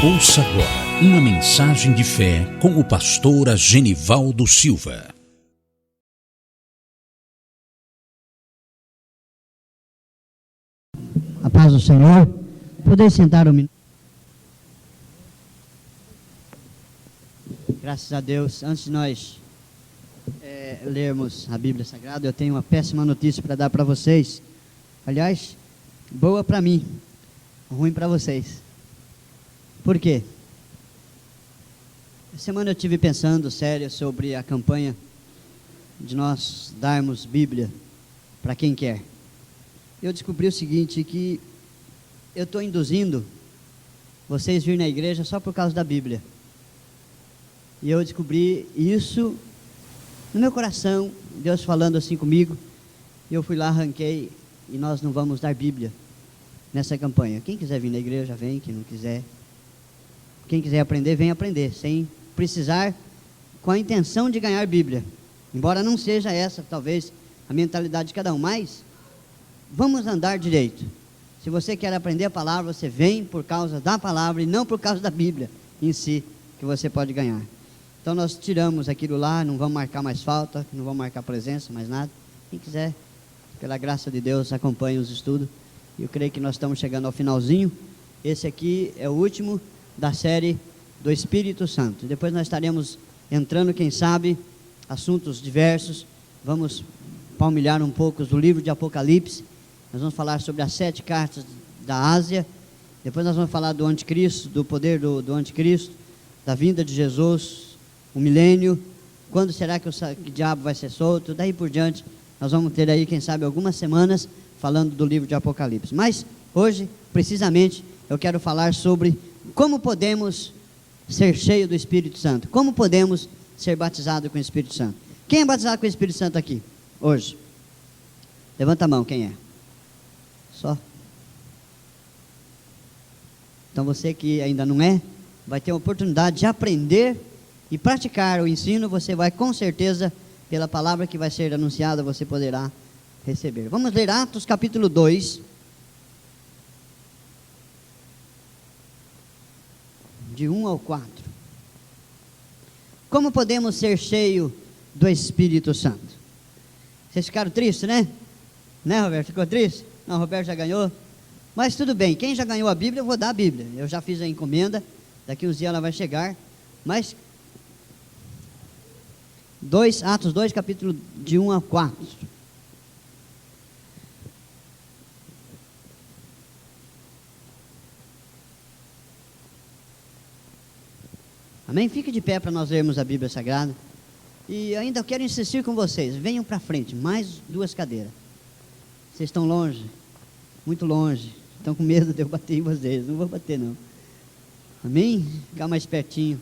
Ouça agora uma mensagem de fé com o pastor Genivaldo Silva. A paz do Senhor. Poder sentar um minuto. Graças a Deus. Antes de nós lermos a Bíblia Sagrada, eu tenho uma péssima notícia para dar para vocês. Aliás, boa para mim, ruim para vocês. Por quê? Essa semana eu estive pensando sério sobre a campanha de nós darmos Bíblia para quem quer. Eu descobri o seguinte, que eu estou induzindo vocês a vir na igreja só por causa da Bíblia. E eu descobri isso no meu coração, Deus falando assim comigo. E eu fui lá, arranquei, e nós não vamos dar Bíblia nessa campanha. Quem quiser vir na igreja, vem. Quem não quiser, quem quiser aprender, vem aprender, sem precisar, com a intenção de ganhar Bíblia. Embora não seja essa, talvez, a mentalidade de cada um, mas vamos andar direito. Se você quer aprender a palavra, você vem por causa da palavra e não por causa da Bíblia em si, que você pode ganhar. Então nós tiramos aquilo lá, não vamos marcar mais falta, não vamos marcar presença, mais nada. Quem quiser, pela graça de Deus, acompanhe os estudos. Eu creio que nós estamos chegando ao finalzinho. Esse aqui é o último da série do Espírito Santo. Depois nós estaremos entrando, quem sabe, assuntos diversos. Vamos palmilhar um pouco do livro de Apocalipse. Nós vamos falar sobre as 7 cartas da Ásia. Depois nós vamos falar do anticristo, do poder do anticristo, da vinda de Jesus, o milênio, quando será que o diabo vai ser solto. Daí por diante, nós vamos ter aí, quem sabe, algumas semanas falando do livro de Apocalipse. Mas hoje, precisamente, eu quero falar sobre como podemos ser cheios do Espírito Santo. Como podemos ser batizados com o Espírito Santo. Quem é batizado com o Espírito Santo aqui, hoje? Levanta a mão, quem é? Só. Então você que ainda não é, vai ter a oportunidade de aprender e praticar o ensino. Você vai, com certeza, pela palavra que vai ser anunciada, você poderá receber. Vamos ler Atos capítulo 2. De 1 ao 4. Como podemos ser cheios do Espírito Santo? Vocês ficaram tristes, né? Né, Roberto? Ficou triste? Não, o Roberto já ganhou. Mas tudo bem, quem já ganhou a Bíblia, eu vou dar a Bíblia. Eu já fiz a encomenda, daqui uns dias ela vai chegar. Mas Atos 2, capítulo de 1 a 4. Amém? Fique de pé para nós lermos a Bíblia Sagrada. E ainda quero insistir com vocês, venham para frente, mais 2 cadeiras. Vocês estão longe, muito longe, estão com medo de eu bater em vocês. Não vou bater não. Amém? Ficar mais pertinho.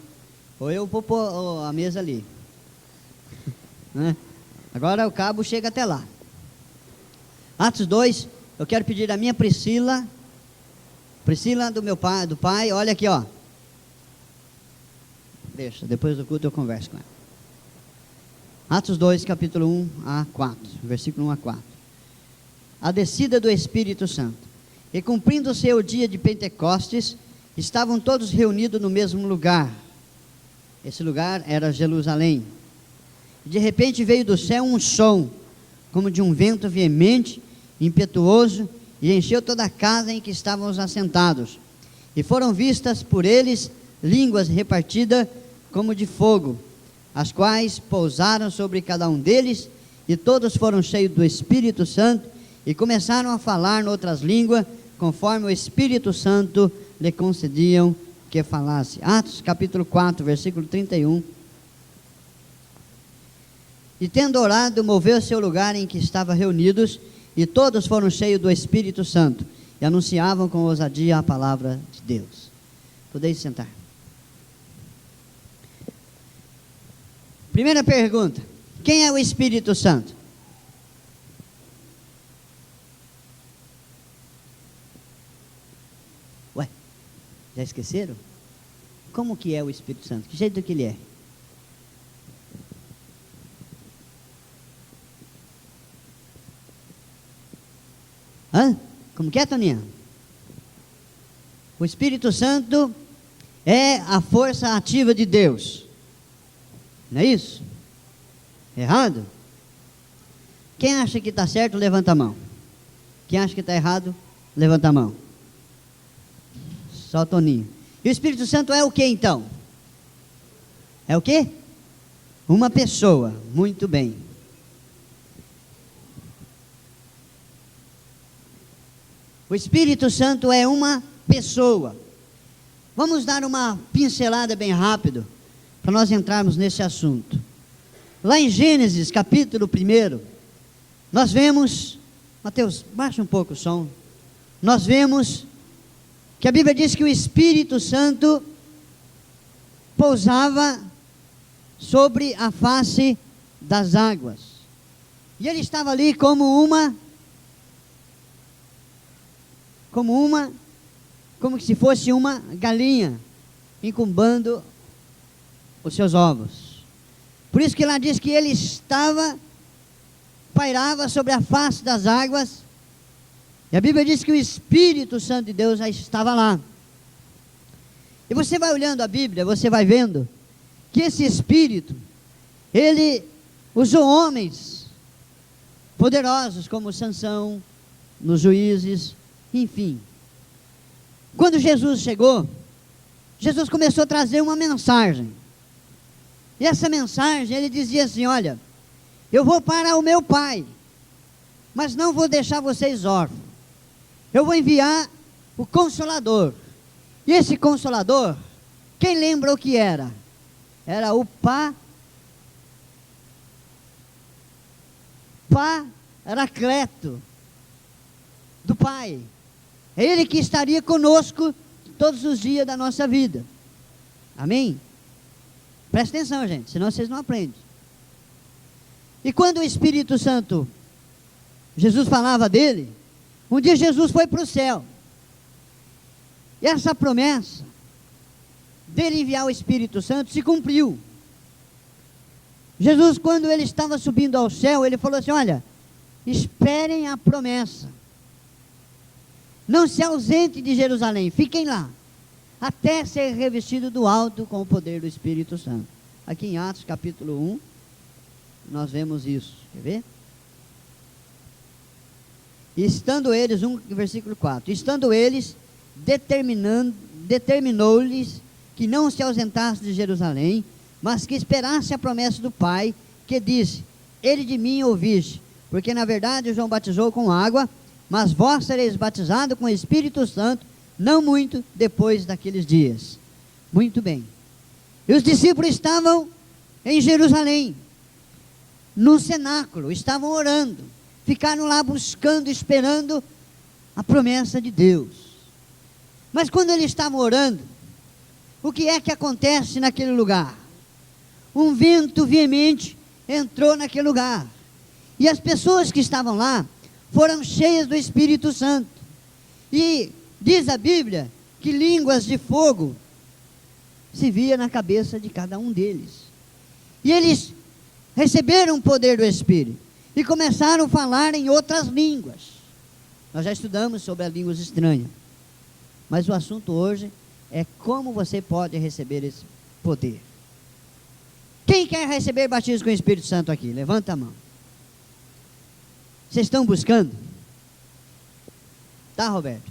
Ou eu vou pôr a mesa ali. Né? Agora o cabo chega até lá. Atos 2, eu quero pedir a minha Priscila do meu pai, do pai, olha aqui, ó. Deixa, depois do culto eu converso com ela. Atos 2, capítulo 1 a 4, versículo 1 a 4. A descida do Espírito Santo. E cumprindo-se o dia de Pentecostes, estavam todos reunidos no mesmo lugar. Esse lugar era Jerusalém. De repente veio do céu um som, como de um vento veemente, impetuoso, e encheu toda a casa em que estávamos assentados. E foram vistas por eles línguas repartidas como de fogo, as quais pousaram sobre cada um deles, e todos foram cheios do Espírito Santo, e começaram a falar em outras línguas, conforme o Espírito Santo lhe concediam que falasse. Atos capítulo 4, versículo 31. E tendo orado, moveu-se ao lugar em que estavam reunidos, e todos foram cheios do Espírito Santo, e anunciavam com ousadia a palavra de Deus. Podeis sentar. Primeira pergunta: quem é o Espírito Santo? Ué, já esqueceram? Como que é o Espírito Santo? Que jeito que ele é? Hã? Como que é, Toninha? O Espírito Santo é a força ativa de Deus. Não é isso? Errado? Quem acha que está certo, levanta a mão. Quem acha que está errado, levanta a mão. Só o Toninho. E o Espírito Santo é o que então? É o que? Uma pessoa. Muito bem. O Espírito Santo é uma pessoa. Vamos dar uma pincelada bem rápido, para nós entrarmos nesse assunto. Lá em Gênesis, capítulo 1, nós vemos, Mateus, baixa um pouco o som. Nós vemos que a Bíblia diz que o Espírito Santo pousava sobre a face das águas. E ele estava ali como se fosse uma galinha, incubando os seus ovos. Por isso que lá diz que ele pairava sobre a face das águas, e a Bíblia diz que o Espírito Santo de Deus já estava lá. E você vai olhando a Bíblia, você vai vendo que esse Espírito, ele usou homens poderosos como Sansão, nos Juízes, enfim. Quando Jesus chegou, Jesus começou a trazer uma mensagem. E essa mensagem, ele dizia assim: olha, eu vou para o meu Pai, mas não vou deixar vocês órfãos. Eu vou enviar o Consolador. E esse Consolador, quem lembra o que era? Era o Paracleto do Pai. É Ele que estaria conosco todos os dias da nossa vida. Amém? Presta atenção, gente, senão vocês não aprendem. E quando o Espírito Santo, Jesus falava dele, um dia Jesus foi para o céu. E essa promessa dele enviar o Espírito Santo se cumpriu. Jesus, quando ele estava subindo ao céu, ele falou assim: olha, esperem a promessa. Não se ausente de Jerusalém, fiquem lá, até ser revestido do alto com o poder do Espírito Santo. Aqui em Atos capítulo 1, nós vemos isso. Quer ver? E estando eles, versículo 4, estando eles, determinou-lhes que não se ausentasse de Jerusalém, mas que esperasse a promessa do Pai, que disse: ele de mim ouviste, porque na verdade João batizou com água, mas vós sereis batizados com o Espírito Santo, não muito depois daqueles dias. Muito bem. E os discípulos estavam em Jerusalém, no cenáculo, estavam orando, ficaram lá buscando, esperando a promessa de Deus. Mas quando eles estavam orando, o que é que acontece naquele lugar? Um vento veemente entrou naquele lugar, e as pessoas que estavam lá foram cheias do Espírito Santo. E diz a Bíblia que línguas de fogo se via na cabeça de cada um deles. E eles receberam o poder do Espírito e começaram a falar em outras línguas. Nós já estudamos sobre as línguas estranhas, mas o assunto hoje é como você pode receber esse poder. Quem quer receber batismo com o Espírito Santo aqui? Levanta a mão. Vocês estão buscando? Tá, Roberto?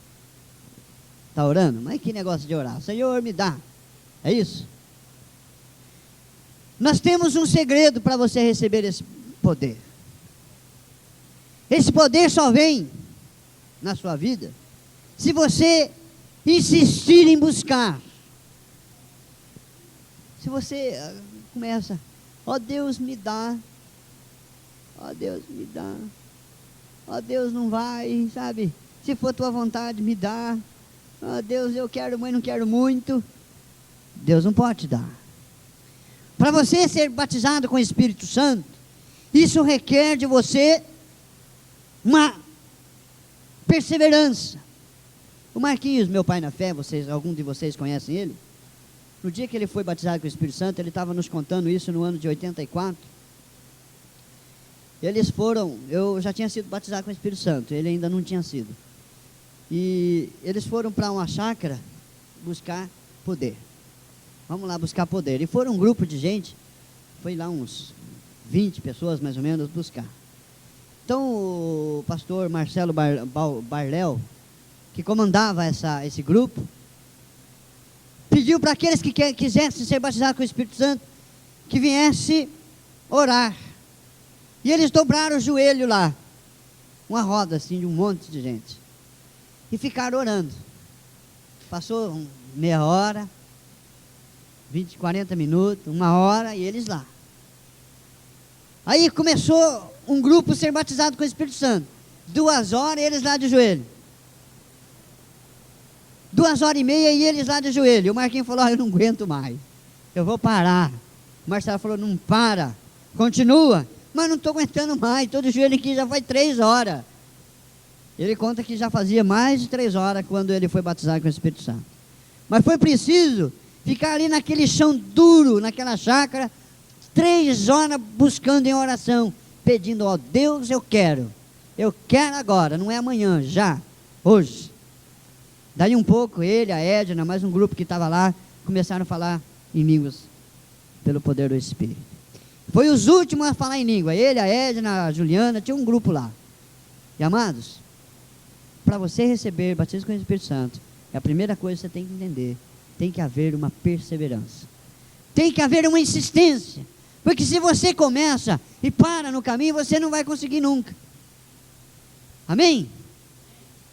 Está orando? Mas que negócio de orar? Senhor, me dá. É isso? Nós temos um segredo para você receber esse poder. Esse poder só vem na sua vida se você insistir em buscar. Se você começa: ó Deus, me dá. Ó Deus, me dá. Ó Deus, não vai, sabe? Se for tua vontade, me dá. Ó Deus, eu quero, mas não quero muito. Deus não pode te dar. Para você ser batizado com o Espírito Santo, isso requer de você uma perseverança. O Marquinhos, meu pai na fé, algum de vocês conhecem ele? No dia que ele foi batizado com o Espírito Santo, ele estava nos contando isso no ano de 84. Eles foram, eu já tinha sido batizado com o Espírito Santo, ele ainda não tinha sido. E eles foram para uma chácara buscar poder. Vamos lá buscar poder. E foram um grupo de gente, foi lá uns 20 pessoas mais ou menos buscar. Então o pastor Marcelo Barléu, que comandava esse grupo, pediu para aqueles que quisessem ser batizados com o Espírito Santo, que viesse orar. E eles dobraram o joelho lá, uma roda assim de um monte de gente, e ficaram orando. Passou meia hora, 20, 40 minutos, uma hora, e eles lá. Aí começou um grupo a ser batizado com o Espírito Santo. 2 horas, eles lá de joelho. 2h30 e eles lá de joelho. O Marquinhos falou, eu não aguento mais, eu vou parar. O Marcelo falou, não para, continua. Mas não estou aguentando mais, todo joelho aqui já faz 3 horas. Ele conta que já fazia mais de 3 horas quando ele foi batizado com o Espírito Santo. Mas foi preciso ficar ali naquele chão duro, naquela chácara, 3 horas buscando em oração, pedindo, ó Deus, eu quero agora, não é amanhã, já, hoje. Daí um pouco, ele, a Edna, mais um grupo que estava lá, começaram a falar em línguas, pelo poder do Espírito. Foi os últimos a falar em língua, ele, a Edna, a Juliana, tinha um grupo lá. E amados, para você receber batismo com o Espírito Santo, a primeira coisa que você tem que entender, tem que haver uma perseverança, tem que haver uma insistência, porque se você começa e para no caminho, você não vai conseguir nunca. Amém?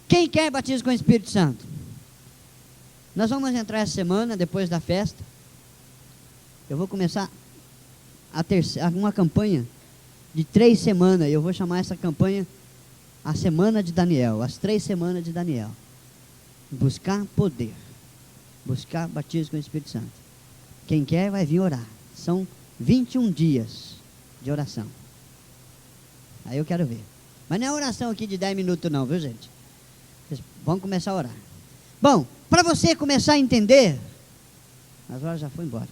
Quem quer batismo com o Espírito Santo? Nós vamos entrar essa semana, depois da festa, eu vou começar uma campanha de 3 semanas, eu vou chamar essa campanha a Semana de Daniel, as 3 semanas de Daniel. Buscar poder, buscar batismo com o Espírito Santo. Quem quer vai vir orar. São 21 dias de oração. Aí eu quero ver. Mas não é oração aqui de 10 minutos não, viu gente? Vocês vão começar a orar. Bom, para você começar a entender, as horas já foi embora.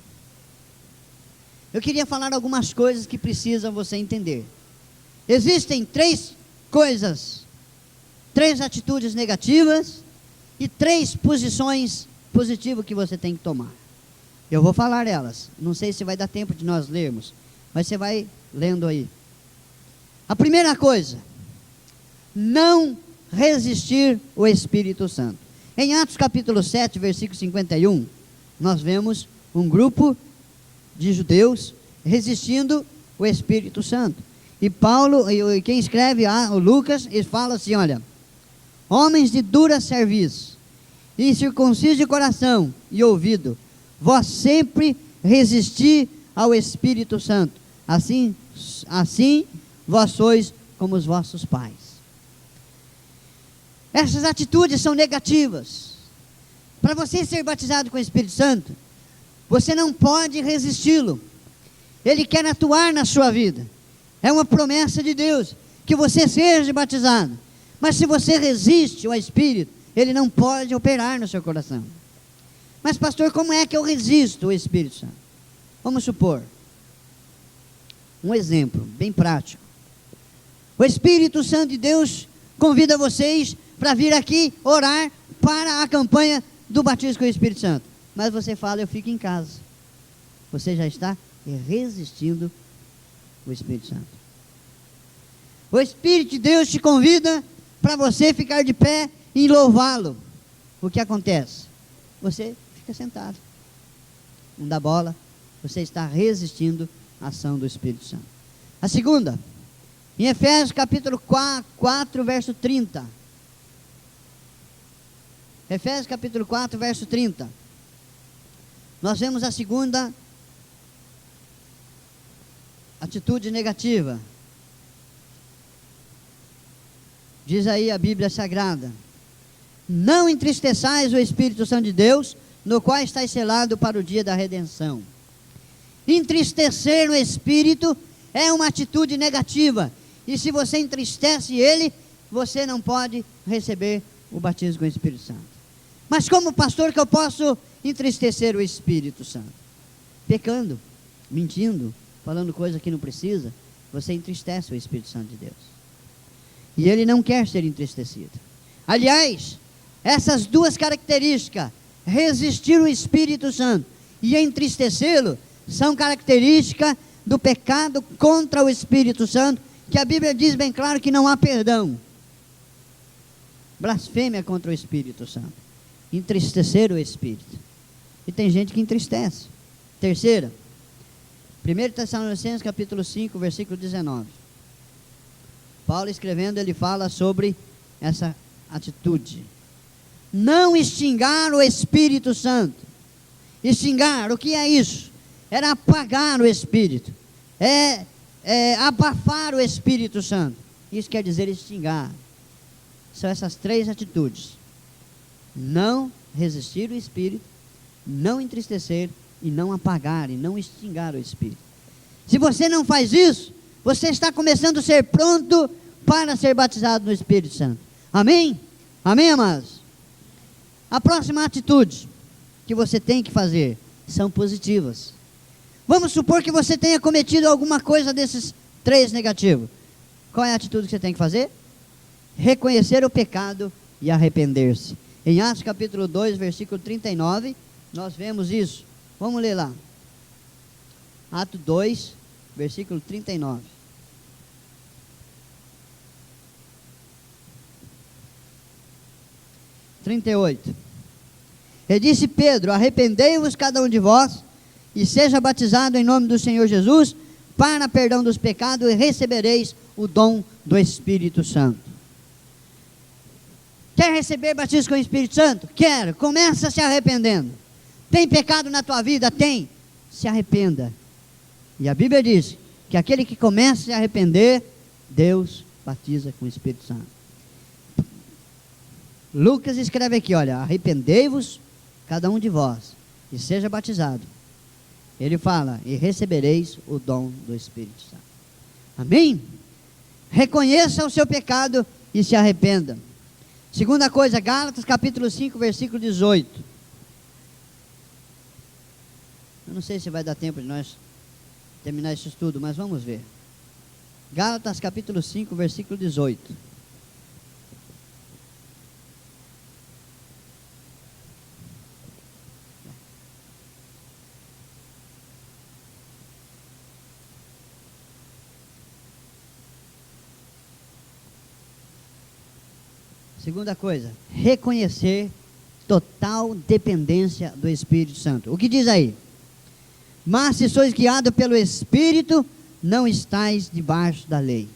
Eu queria falar algumas coisas que precisam você entender. Existem 3 coisas, 3 atitudes negativas e 3 posições positivas que você tem que tomar. Eu vou falar elas, não sei se vai dar tempo de nós lermos, mas você vai lendo aí. A primeira coisa, não resistir o Espírito Santo. Em Atos capítulo 7, versículo 51, nós vemos um grupo de judeus resistindo o Espírito Santo. E Paulo, e quem escreve, o Lucas, ele fala assim, olha, homens de dura serviço, incircuncisos de coração e ouvido, vós sempre resisti ao Espírito Santo, assim vós sois como os vossos pais. Essas atitudes são negativas. Para você ser batizado com o Espírito Santo, você não pode resisti-lo. Ele quer atuar na sua vida. É uma promessa de Deus, que você seja batizado. Mas se você resiste ao Espírito, ele não pode operar no seu coração. Mas pastor, como é que eu resisto ao Espírito Santo? Vamos supor, um exemplo bem prático. O Espírito Santo de Deus convida vocês para vir aqui orar para a campanha do batismo com o Espírito Santo. Mas você fala, eu fico em casa. Você já está resistindo o Espírito Santo. O Espírito de Deus te convida para você ficar de pé e louvá-lo. O que acontece? Você fica sentado, não dá bola, você está resistindo à ação do Espírito Santo. A segunda, em Efésios capítulo 4, verso 30. Efésios capítulo 4, verso 30. Nós vemos a segunda atitude negativa. Diz aí a Bíblia Sagrada: não entristeçais o Espírito Santo de Deus, no qual estáis selado para o dia da redenção. Entristecer o Espírito é uma atitude negativa, e se você entristece ele, você não pode receber o batismo com o Espírito Santo. Mas como pastor que eu posso entristecer o Espírito Santo? Pecando, mentindo, falando coisa que não precisa, você entristece o Espírito Santo de Deus. E ele não quer ser entristecido. Aliás, essas duas características, resistir o Espírito Santo e entristecê-lo são características do pecado contra o Espírito Santo, que a Bíblia diz bem claro que não há perdão. Blasfêmia contra o Espírito Santo, entristecer o Espírito. E tem gente que entristece. Terceira, 1 Tessalonicenses capítulo 5, versículo 19. Paulo escrevendo, ele fala sobre essa atitude. Não extingar o Espírito Santo. Extingar, o que é isso? Era apagar o Espírito. Abafar o Espírito Santo. Isso quer dizer extingar. São essas três atitudes: não resistir o Espírito, não entristecer e não apagar e não extingar o Espírito. Se você não faz isso, você está começando a ser pronto para ser batizado no Espírito Santo. Amém? Amém, amados? A próxima atitude que você tem que fazer são positivas. Vamos supor que você tenha cometido alguma coisa desses três negativos. Qual é a atitude que você tem que fazer? Reconhecer o pecado e arrepender-se. Em Atos capítulo 2, versículo 39, nós vemos isso. Vamos ler lá. Atos 2, versículo 39. E disse Pedro: arrependei-vos cada um de vós, e seja batizado em nome do Senhor Jesus, para perdão dos pecados, e recebereis o dom do Espírito Santo. Quer receber batismo com o Espírito Santo? Quero. Começa se arrependendo. Tem pecado na tua vida? Tem. Se arrependa. E a Bíblia diz que aquele que começa a se arrepender, Deus batiza com o Espírito Santo. Lucas escreve aqui, olha: arrependei-vos cada um de vós, e seja batizado. Ele fala: e recebereis o dom do Espírito Santo. Amém? Reconheça o seu pecado e se arrependa. Segunda coisa, Gálatas capítulo 5, versículo 18. Eu não sei se vai dar tempo de nós terminar esse estudo, mas vamos ver. Gálatas capítulo 5, versículo 18. Segunda coisa, reconhecer total dependência do Espírito Santo. O que diz aí? Mas se sois guiados pelo Espírito, não estáis debaixo da lei.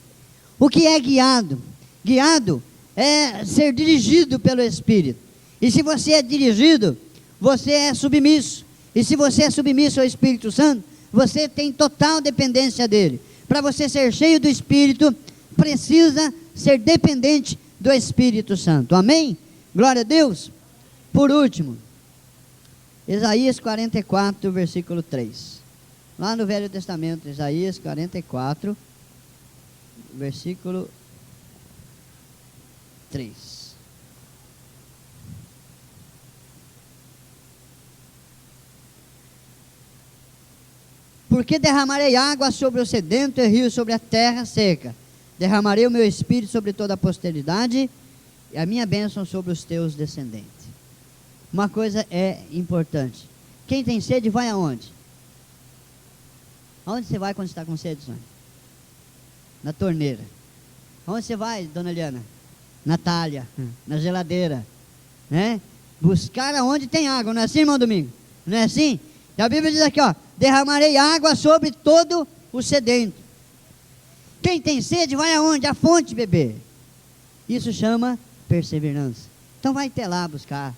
O que é guiado? Guiado é ser dirigido pelo Espírito. E se você é dirigido, você é submisso. E se você é submisso ao Espírito Santo, você tem total dependência dele. Para você ser cheio do Espírito, precisa ser dependente do Espírito Santo. Amém? Glória a Deus. Por último, Isaías 44, versículo 3. Lá no Velho Testamento, Isaías 44, versículo 3. Porque derramarei água sobre o sedento e rio sobre a terra seca. Derramarei o meu espírito sobre toda a posteridade e a minha bênção sobre os teus descendentes. Uma coisa é importante: quem tem sede vai aonde? Aonde você vai quando está com sede, Sônia? Na torneira. Aonde você vai, dona Eliana? Na talha, na geladeira, né? Buscar aonde tem água, não é assim, irmão Domingo? Não é assim? E a Bíblia diz aqui, ó: derramarei água sobre todo o sedento. Quem tem sede vai aonde? À fonte beber. Isso chama perseverança. Então vai até lá buscar.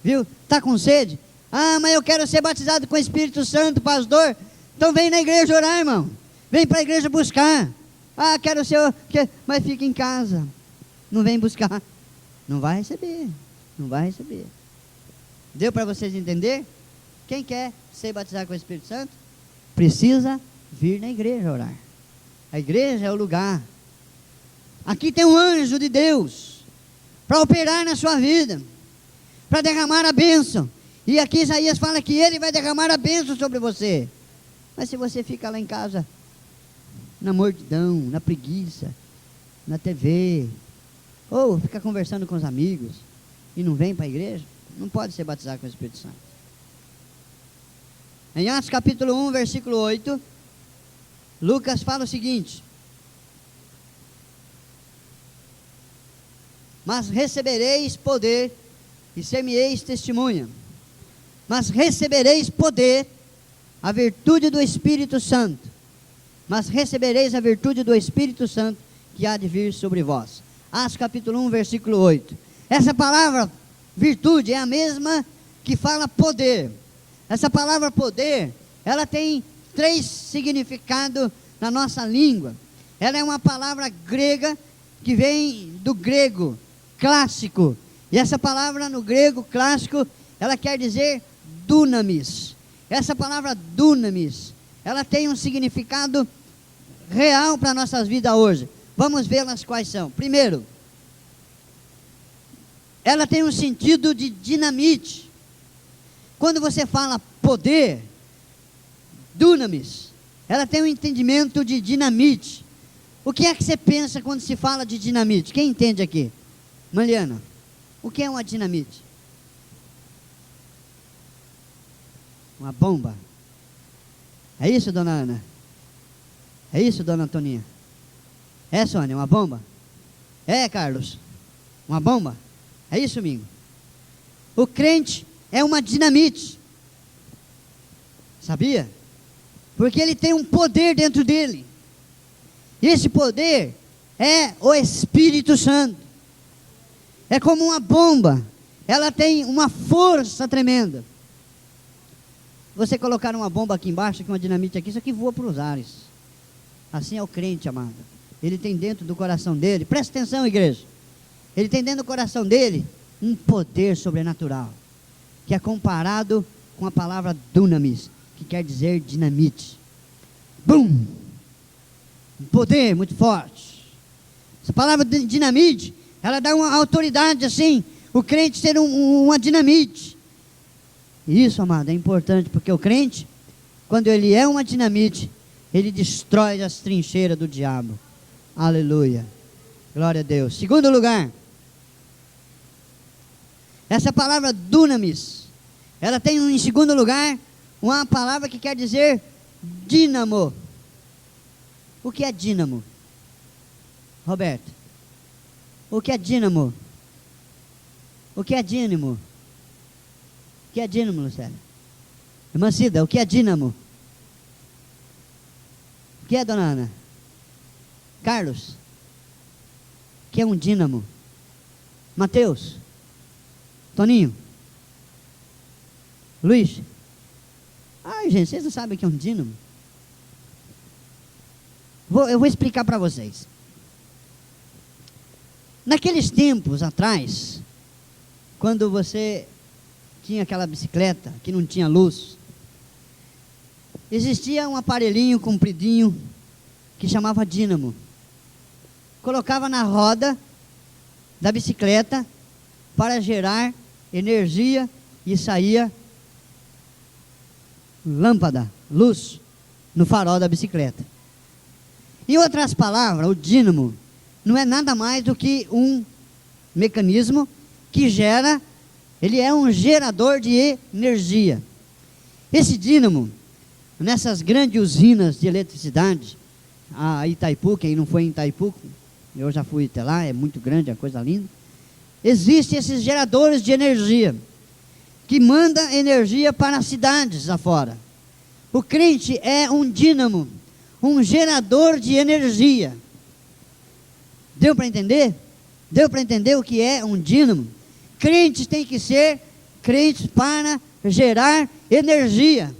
Viu? Está com sede? Ah, mas eu quero ser batizado com o Espírito Santo, pastor. Então vem na igreja orar, irmão. Vem para a igreja buscar. Ah, quero ser... Mas fica em casa. Não vem buscar. Não vai receber. Não vai receber. Deu para vocês entender? Quem quer ser batizado com o Espírito Santo, precisa vir na igreja orar. A igreja é o lugar. Aqui tem um anjo de Deus para operar na sua vida, para derramar a bênção. E aqui Isaías fala que ele vai derramar a bênção sobre você. Mas se você fica lá em casa, na mordidão, na preguiça, na TV, ou fica conversando com os amigos e não vem para a igreja, não pode ser batizado com o Espírito Santo. Em Atos capítulo 1, versículo 8, Lucas fala o seguinte: mas recebereis poder e ser-me-eis testemunha. Mas recebereis poder, a virtude do Espírito Santo. Mas recebereis a virtude do Espírito Santo que há de vir sobre vós. Atos capítulo 1, versículo 8. Essa palavra virtude é a mesma que fala poder. Essa palavra poder, ela tem 3 significados na nossa língua. Ela é uma palavra grega que vem do grego clássico. E essa palavra no grego clássico, ela quer dizer dunamis. Essa palavra dunamis, ela tem um significado real para nossas vidas hoje. Vamos vê-las quais são. Primeiro, ela tem um sentido de dinamite. Quando você fala poder, dunamis, ela tem um entendimento de dinamite. O que é que você pensa quando se fala de dinamite? Quem entende aqui? Mariana, o que é uma dinamite? Uma bomba. É isso, dona Ana? É isso, dona Antoninha? É, Sônia, uma bomba? É, Carlos? Uma bomba? É isso, Mingo? O crente é uma dinamite. Sabia? Porque ele tem um poder dentro dele. E esse poder é o Espírito Santo. É como uma bomba. Ela tem uma força tremenda. Você colocar uma bomba aqui embaixo, aqui uma dinamite aqui, isso aqui voa para os ares. Assim é o crente, amado. Ele tem dentro do coração dele, presta atenção, igreja. Ele tem dentro do coração dele um poder sobrenatural, que é comparado com a palavra dunamis, que quer dizer dinamite. Bum! Um poder muito forte. Essa palavra dinamite, ela dá uma autoridade assim, o crente ser uma dinamite. Isso, amado, é importante, porque o crente, quando ele é uma dinamite, ele destrói as trincheiras do diabo. Aleluia. Glória a Deus. Segundo lugar, essa palavra dunamis, ela tem em segundo lugar uma palavra que quer dizer dínamo. O que é dínamo? Roberto, o que é dínamo? O que é dínamo? O que é dínamo, Lucélia? Irmã Cida, o que é dínamo? O que é, dona Ana? Carlos, o que é um dínamo? Mateus, Toninho, Luiz. Ai, gente, vocês não sabem o que é um dínamo? Eu vou explicar para vocês. Naqueles tempos atrás, quando você tinha aquela bicicleta que não tinha luz, existia um aparelhinho compridinho que chamava dínamo. Colocava na roda da bicicleta para gerar energia e saía lâmpada, luz no farol da bicicleta. Em outras palavras, o dínamo não é nada mais do que um mecanismo que gera, ele é um gerador de energia. Esse dínamo, nessas grandes usinas de eletricidade, a Itaipu, quem não foi em Itaipu, eu já fui até lá, é muito grande, é uma coisa linda. Existem esses geradores de energia, que mandam energia para as cidades afora. O crente é um dínamo, um gerador de energia. Deu para entender? Deu para entender o que é um dínamo? Crentes têm que ser crentes para gerar energia.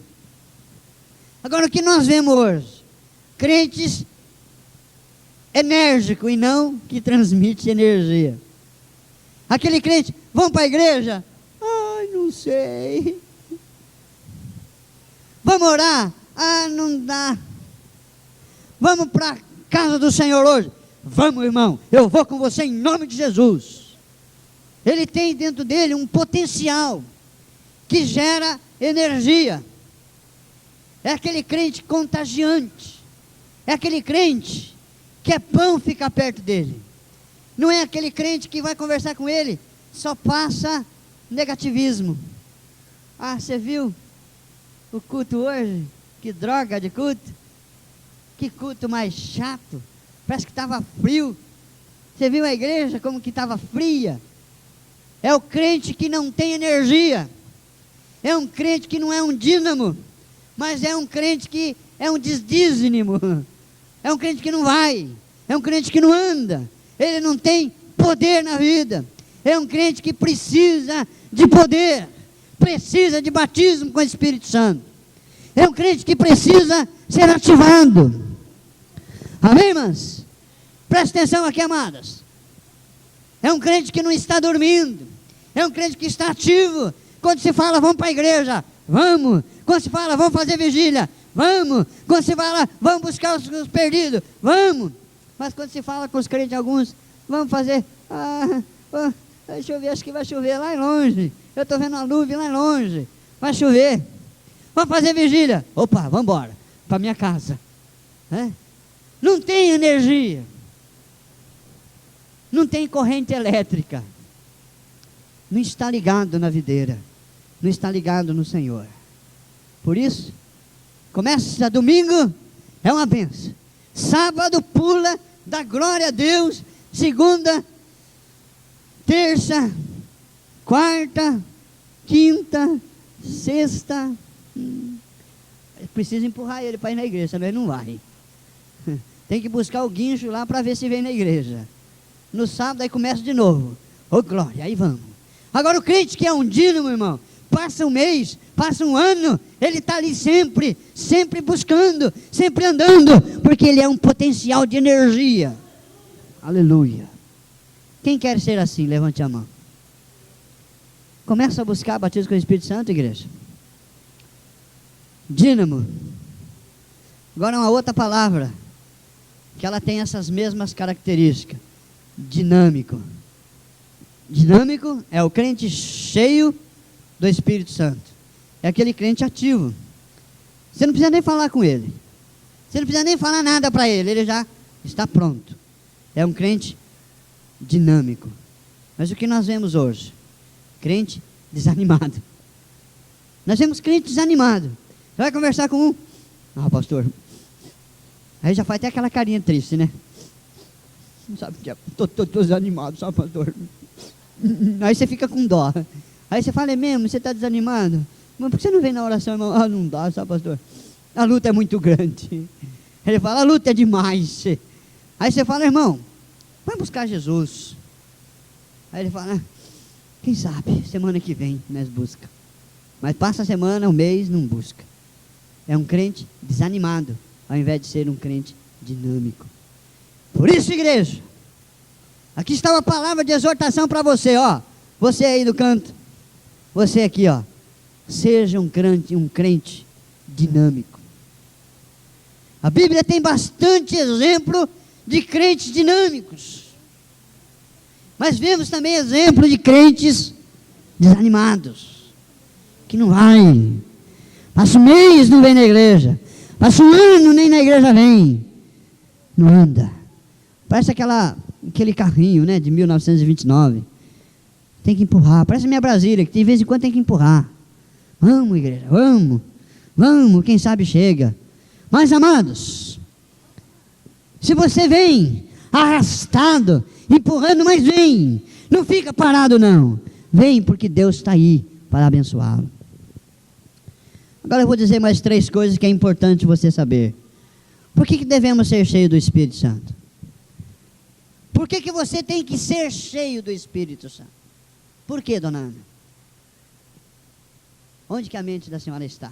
Agora, o que nós vemos hoje? Crentes enérgicos e não que transmite energia. Aquele crente, vamos para a igreja? Ai, não sei. Vamos orar? Ah, não dá. Vamos para a casa do Senhor hoje? Vamos, irmão, eu vou com você em nome de Jesus. Ele tem dentro dele um potencial que gera energia. É aquele crente contagiante. É aquele crente que é bom ficar perto dele. Não é aquele crente que vai conversar com ele, só passa negativismo. Ah, você viu? O culto hoje, que droga de culto. Que culto mais chato. Parece que estava frio. Você viu a igreja como que estava fria? É o crente que não tem energia. É um crente que não é um dínamo, mas é um crente que é um desdízimo. É um crente que não vai. É um crente que não anda. Ele não tem poder na vida. É um crente que precisa de poder. Precisa de batismo com o Espírito Santo. É um crente que precisa ser ativado. Amém, irmãs? Presta atenção aqui, amadas. É um crente que não está dormindo. É um crente que está ativo. Quando se fala, vamos para a igreja, vamos. Quando se fala, vamos fazer vigília, vamos. Quando se fala, vamos buscar os perdidos, vamos. Mas quando se fala com os crentes alguns, vamos fazer, vai chover, acho que vai chover lá longe. Eu estou vendo a nuvem lá longe, vai chover. Vamos fazer vigília. Opa, vamos embora, para minha casa. Não tem energia. Não tem corrente elétrica. Não está ligado na videira. Não está ligado no Senhor. Por isso, começa domingo, é uma benção. Sábado pula, dá glória a Deus. Segunda, terça, quarta, quinta, sexta. Precisa empurrar ele para ir na igreja, senão ele não vai. Tem que buscar o guincho lá para ver se vem na igreja. No sábado aí começa de novo. Ô glória, aí vamos. Agora o crente que é um dínamo, irmão, passa um mês, passa um ano, ele está ali sempre, sempre buscando, sempre andando, porque ele é um potencial de energia. Aleluia. Quem quer ser assim? Levante a mão. Começa a buscar batismo com o Espírito Santo, igreja. Dínamo. Agora uma outra palavra, que ela tem essas mesmas características. Dinâmico. Dinâmico é o crente cheio do Espírito Santo. É aquele crente ativo. Você não precisa nem falar com ele. Você não precisa nem falar nada para ele. Ele já está pronto. É um crente dinâmico. Mas o que nós vemos hoje? Crente desanimado. Nós vemos crente desanimado. Você vai conversar com um. Pastor. Aí já faz até aquela carinha triste, né? Não sabe o que é. Estou desanimado, sabe, pastor? Aí você fica com dó. Aí você fala, é mesmo? Você está desanimado? Mas por que você não vem na oração, irmão? Não dá, sabe, pastor? A luta é muito grande. Ele fala, a luta é demais. Aí você fala, irmão, vai buscar Jesus. Aí ele fala, quem sabe, semana que vem nós busca. Mas passa a semana, um mês, não busca. É um crente desanimado, ao invés de ser um crente dinâmico. Por isso, igreja, aqui está uma palavra de exortação para você, ó. Você aí do canto, você aqui, ó. Seja um crente dinâmico. A Bíblia tem bastante exemplo de crentes dinâmicos. Mas vemos também exemplo de crentes desanimados, que não vai. Passa um mês, não vem na igreja. Passa um ano, nem na igreja vem. Não anda. Parece aquele carrinho, né, de 1929. Tem que empurrar. Parece a minha Brasília, que de vez em quando tem que empurrar. Vamos, igreja, vamos. Vamos, quem sabe chega. Mas, amados, se você vem arrastado, empurrando, mas vem. Não fica parado, não. Vem, porque Deus está aí para abençoá-lo. Agora eu vou dizer mais 3 coisas que é importante você saber. Por que devemos ser cheios do Espírito Santo? Por que você tem que ser cheio do Espírito Santo? Por que, dona Ana? Onde que a mente da senhora está?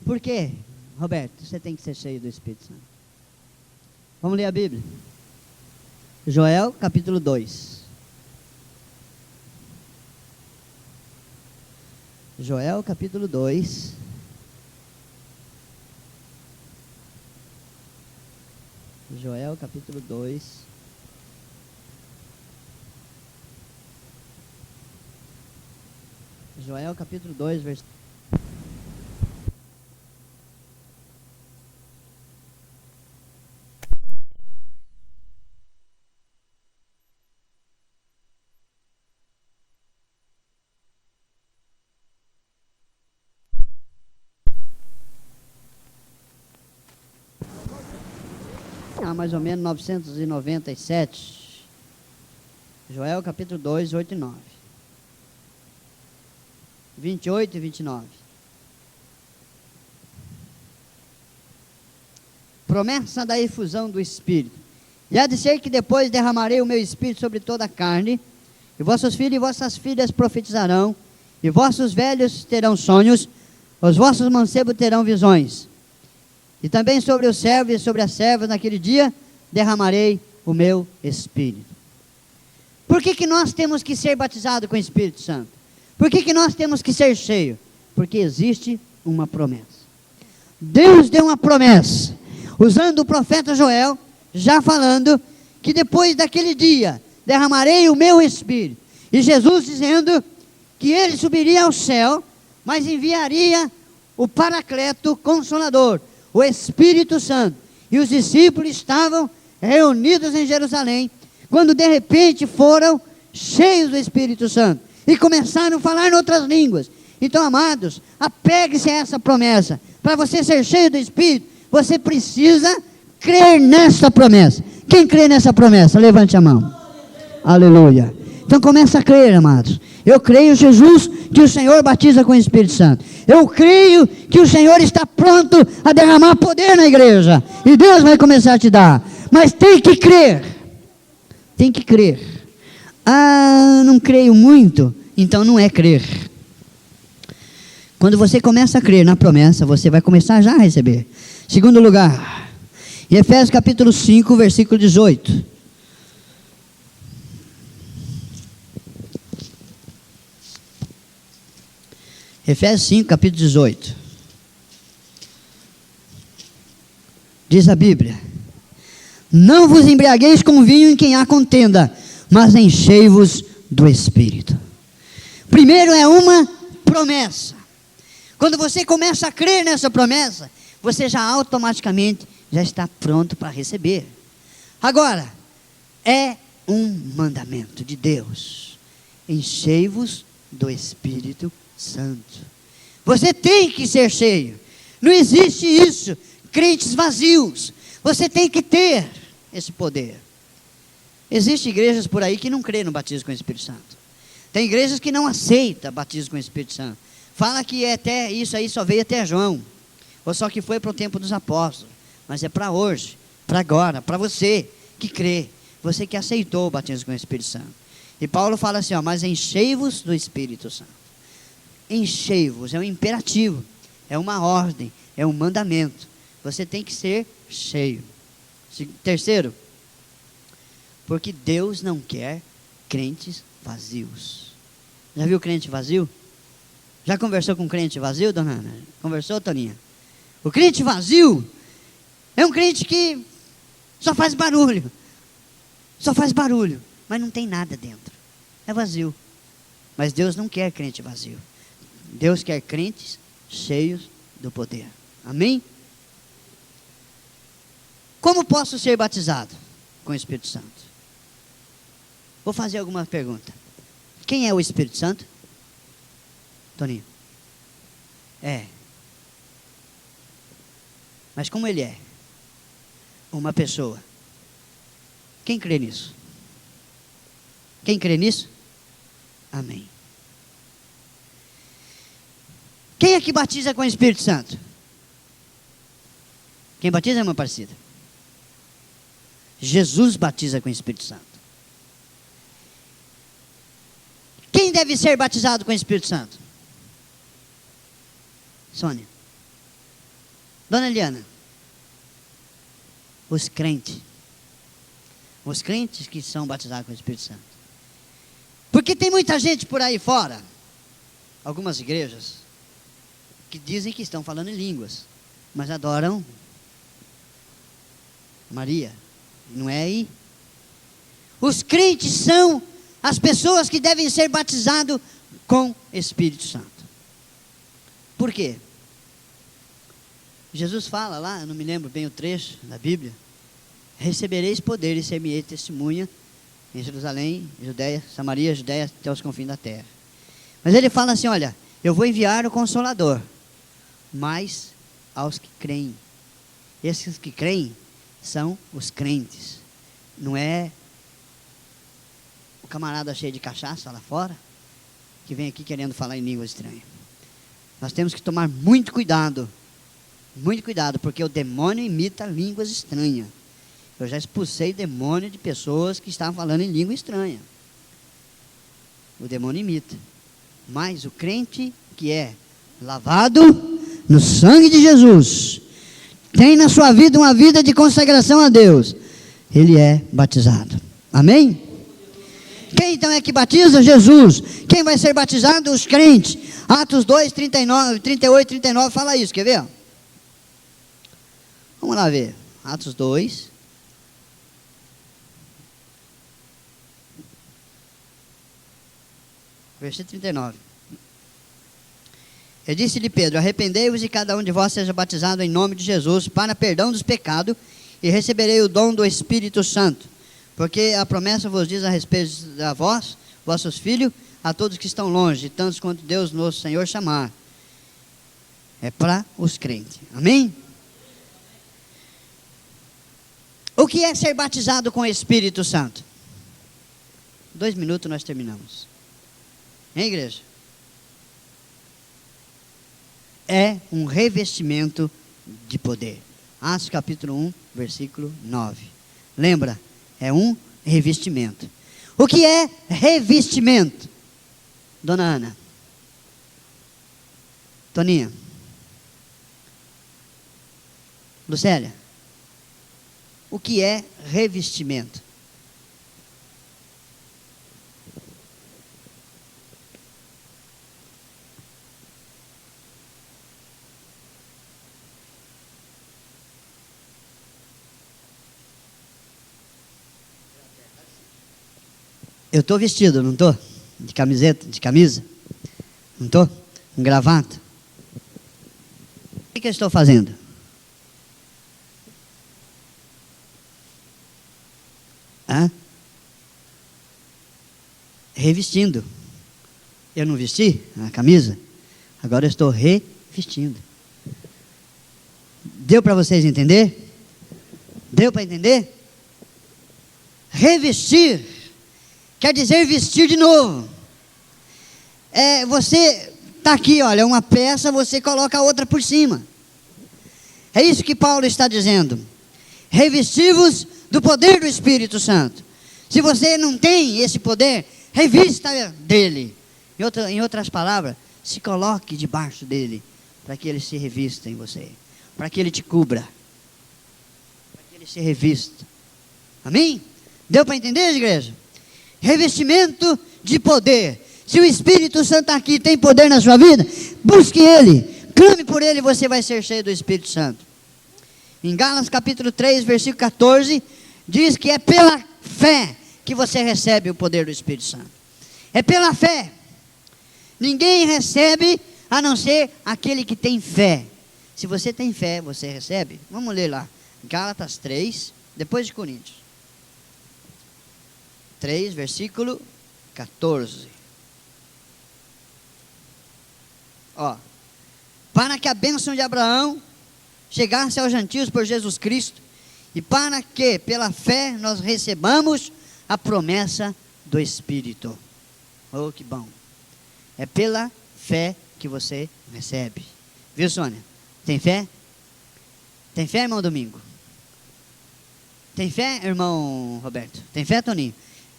Por que, Roberto, você tem que ser cheio do Espírito Santo? Vamos ler a Bíblia. Joel, capítulo 2. Joel, capítulo 2. Joel, capítulo 2. Joel, capítulo 2, versículo. lá mais ou menos 997. Joel capítulo 2, 8 e 9. 28 e 29. Promessa da efusão do Espírito. E há de ser que depois derramarei o meu Espírito sobre toda a carne, e vossos filhos e vossas filhas profetizarão, e vossos velhos terão sonhos, os vossos mancebos terão visões. E também sobre os servos e sobre as servas naquele dia derramarei o meu Espírito. Por que nós temos que ser batizados com o Espírito Santo? Por que nós temos que ser cheios? Porque existe uma promessa. Deus deu uma promessa, usando o profeta Joel, já falando que depois daquele dia derramarei o meu Espírito. E Jesus dizendo que ele subiria ao céu, mas enviaria o Paracleto Consolador, o Espírito Santo. E os discípulos estavam reunidos em Jerusalém, quando de repente foram cheios do Espírito Santo e começaram a falar em outras línguas. Então, amados, apegue-se a essa promessa. Para você ser cheio do Espírito, você precisa crer nessa promessa. Quem crê nessa promessa? Levante a mão. Aleluia. Então começa a crer, amados. Eu creio, Jesus, que o Senhor batiza com o Espírito Santo. Eu creio que o Senhor está pronto a derramar poder na igreja. E Deus vai começar a te dar. Mas tem que crer. Tem que crer. Ah, não creio muito. Então não é crer. Quando você começa a crer na promessa, você vai começar já a receber. Segundo lugar, em Efésios capítulo 5, versículo 18. Efésios 5, capítulo 18. Diz a Bíblia: não vos embriagueis com vinho em quem há contenda, mas enchei-vos do Espírito. Primeiro é uma promessa. Quando você começa a crer nessa promessa, você já automaticamente já está pronto para receber. Agora, é um mandamento de Deus: enchei-vos do Espírito Santo. Você tem que ser cheio. Não existe isso, crentes vazios. Você tem que ter esse poder. Existem igrejas por aí que não crêem no batismo com o Espírito Santo. Tem igrejas que não aceitam batismo com o Espírito Santo. Fala que até isso aí só veio até João, ou só que foi para o tempo dos apóstolos. Mas é para hoje, para agora, para você que crê, você que aceitou o batismo com o Espírito Santo. E Paulo fala assim, ó, mas enchei-vos do Espírito Santo. Enchei-vos, é um imperativo, é uma ordem, é um mandamento. Você tem que ser cheio. Terceiro, porque Deus não quer crentes vazios. Já viu crente vazio? Já conversou com crente vazio, dona Ana? Conversou, Toninha? O crente vazio é um crente que só faz barulho. Só faz barulho, mas não tem nada dentro. É vazio. Mas Deus não quer crente vazio. Deus quer crentes cheios do poder. Amém? Como posso ser batizado com o Espírito Santo? Vou fazer alguma pergunta. Quem é o Espírito Santo? Toninho? É. Mas como ele é? Uma pessoa. Quem crê nisso? Quem crê nisso? Amém. Quem é que batiza com o Espírito Santo? Quem batiza, irmã Aparecida? Jesus batiza com o Espírito Santo. Quem deve ser batizado com o Espírito Santo? Sônia. Dona Eliana. Os crentes. Os crentes que são batizados com o Espírito Santo. Porque tem muita gente por aí fora, algumas igrejas, que dizem que estão falando em línguas, mas adoram Maria. Não é aí? Os crentes são as pessoas que devem ser batizados com Espírito Santo. Por quê? Jesus fala lá, eu não me lembro bem o trecho da Bíblia: recebereis poder e ser-me-ei testemunha em Jerusalém, Judeia, Samaria, Judeia, até os confins da terra. Mas ele fala assim, olha, eu vou enviar o Consolador, mas aos que creem. Esses que creem, são os crentes. Não é o camarada cheio de cachaça lá fora, que vem aqui querendo falar em língua estranha. Nós temos que tomar muito cuidado, porque o demônio imita línguas estranhas. Eu já expulsei demônio de pessoas que estavam falando em língua estranha. O demônio imita. Mas o crente que é lavado no sangue de Jesus, tem na sua vida uma vida de consagração a Deus, ele é batizado. Amém? Quem então é que batiza? Jesus. Quem vai ser batizado? Os crentes. Atos 2, 39, 38, 39 fala isso, quer ver? Vamos lá ver. Atos 2. Versículo 39. Eu disse-lhe Pedro: arrependei-vos e cada um de vós seja batizado em nome de Jesus para perdão dos pecados, e receberei o dom do Espírito Santo. Porque a promessa vos diz a respeito da vós, vossos filhos, a todos que estão longe, tantos quanto Deus nosso Senhor chamar. É para os crentes. Amém? O que é ser batizado com o Espírito Santo? 2 minutos nós terminamos. Hein, igreja? É um revestimento de poder. Atos capítulo 1, versículo 9. Lembra? É um revestimento. O que é revestimento? Dona Ana. Toninha. Lucélia. O que é revestimento? Eu estou vestido, não estou? De camiseta, de camisa? Não estou? Com gravata? O que eu estou fazendo? Revestindo. Eu não vesti a camisa? Agora eu estou revestindo. Deu para vocês entender? Deu para entender? Revestir quer dizer vestir de novo. Você está aqui, olha, uma peça, você coloca a outra por cima. É isso que Paulo está dizendo. Revesti-vos do poder do Espírito Santo. Se você não tem esse poder, revista dele. Em outras palavras, se coloque debaixo dele, para que ele se revista em você, para que ele te cubra, para que ele se revista. Amém? Deu para entender, igreja? Revestimento de poder. Se o Espírito Santo aqui tem poder na sua vida, busque ele, clame por ele, você vai ser cheio do Espírito Santo. Em Gálatas capítulo 3, versículo 14, diz que é pela fé que você recebe o poder do Espírito Santo. É pela fé. Ninguém recebe a não ser aquele que tem fé. Se você tem fé, você recebe. Vamos ler lá. Gálatas 3, depois de Coríntios. 3, versículo 14. Para que a bênção de Abraão chegasse aos gentios por Jesus Cristo, e para que pela fé nós recebamos a promessa do Espírito. Oh, que bom. É pela fé que você recebe. Viu, Sônia? Tem fé? Tem fé, irmão Domingo? Tem fé, irmão Roberto? Tem fé, Toninho?